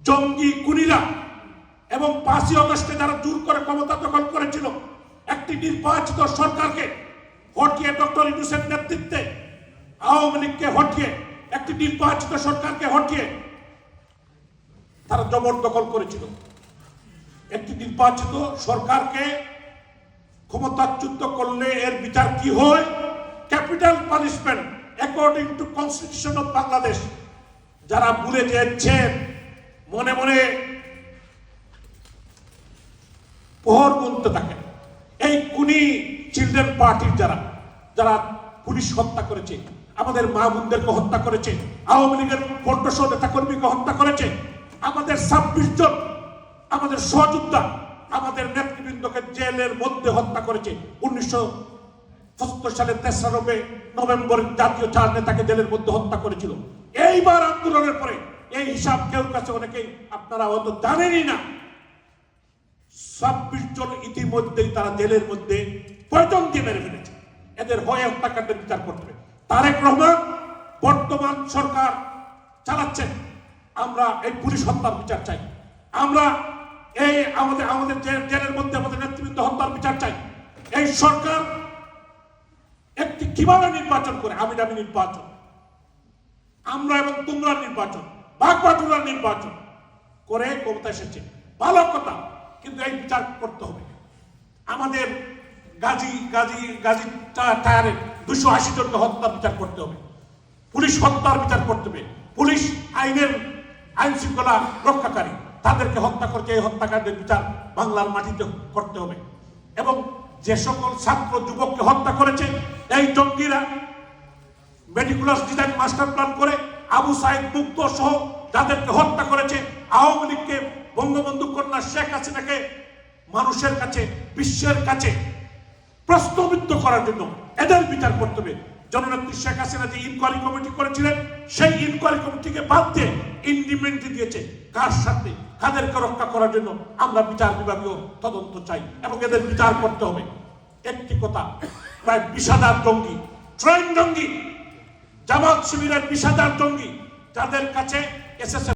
জঙ্গি কুনিরা এবং 5ই আগস্টে যারা জোর করে ক্ষমতা দখল করেছিল একটি নির্বাচিত সরকারকে হটিয়ে ডক্টর ইউনূসের নেতৃত্বে আওয়ামী লীগকে হটিয়ে একটি নির্বাচিত সরকারকে হটিয়ে তারা জবরদখল করেছিল। একটি নির্বাচিত সরকারকে ক্ষমতাচ্যুত করলে এর বিচার কি হয়? Capital punishment according to constitution of Bangladesh. যারা ভুলে যাচ্ছেন, মনে মনে প্রহর গুনতে থাকেন, এই কুনি চিলড্রেন পার্টির যারা যারা পুলিশ হত্যা করেছে, আমাদের মা বোনদেরকে হত্যা করেছে, আওয়ামী লীগের পনেরোশো নেতাকর্মীকে হত্যা করেছে, আমাদের 26 জন আমাদের সহযোদ্ধা আমাদের নেতৃবৃন্দকে জেলের মধ্যে হত্যা করেছে। 1975 সালের 3রা নভেম্বর জাতীয় 4 নেতাকে জেলের মধ্যে হত্যা করেছিল। এইবার আন্দোলনের পরে এই হিসাব কেউ কাছে অনেকেই আপনারা হয়তো জানেনই না। 26 জন ইতিমধ্যেই তারা জেলের মধ্যে পয়জন দিয়ে মেরে ফেলেছে। এদের হয়ে হত্যাকাণ্ডের বিচার করতে হবে। তারেক রহমান বর্তমান সরকার চালাচ্ছেন, আমরা এই পুলিশ হত্যার বিচার চাই। আমরা এই আমাদের জেলের মধ্যে আমাদের নেতৃবৃন্দ হত্যার বিচার চাই। এই সরকার একটি কিভাবে নির্বাচন করে, আমি নির্বাচন, আমরা এবং তোমরা নির্বাচন, ভাগবাটোয়ারার নির্বাচন করে ক্ষমতা এসেছে, ভালো কথা, কিন্তু এই বিচার করতে হবে। আমাদের গাজী টায়ারে 280 জনকে হত্যার বিচার করতে হবে, পুলিশ হত্যার বিচার করতে হবে। পুলিশ আইন শৃঙ্খলা রক্ষাকারী, তাদেরকে হত্যা করছে, এই হত্যাকাণ্ডের বিচার বাংলার মাটিতে করতে হবে। এবং যে সকল ছাত্র যুবককে হত্যা করেছে এই জঙ্গিরা, মেটিকুলাস ডিজাইন মাস্টার প্ল্যান করে আবু সাইদ মুক্ত সহ যাদেরকে হত্যা করেছে, আওয়ামী লীগকে, বঙ্গবন্ধু কন্যা শেখ হাসিনাকে মানুষের কাছে, বিশ্বের কাছে প্রশ্নবিদ্ধ করার জন্য এদের বিচার করতে হবে। জননেত্রী শেখ হাসিনা যে ইনকোয়ারি কমিটি করেছিলেন, সেই ইনকোয়ারি কমিটিকে বাদ দিয়ে ইন্ডিপেন্ডেন্ট দিয়েছে। কার সাথে, কাদেরকে রক্ষা করার জন্য আমরা বিচার বিভাগীয় তদন্ত চাই এবং এদের বিচার করতে হবে। একটি কথা, প্রায় 20,000 জঙ্গি, ট্রেন জঙ্গি, জামাত শিবিরের 20,000 জঙ্গি, যাদের কাছে এসএসএফ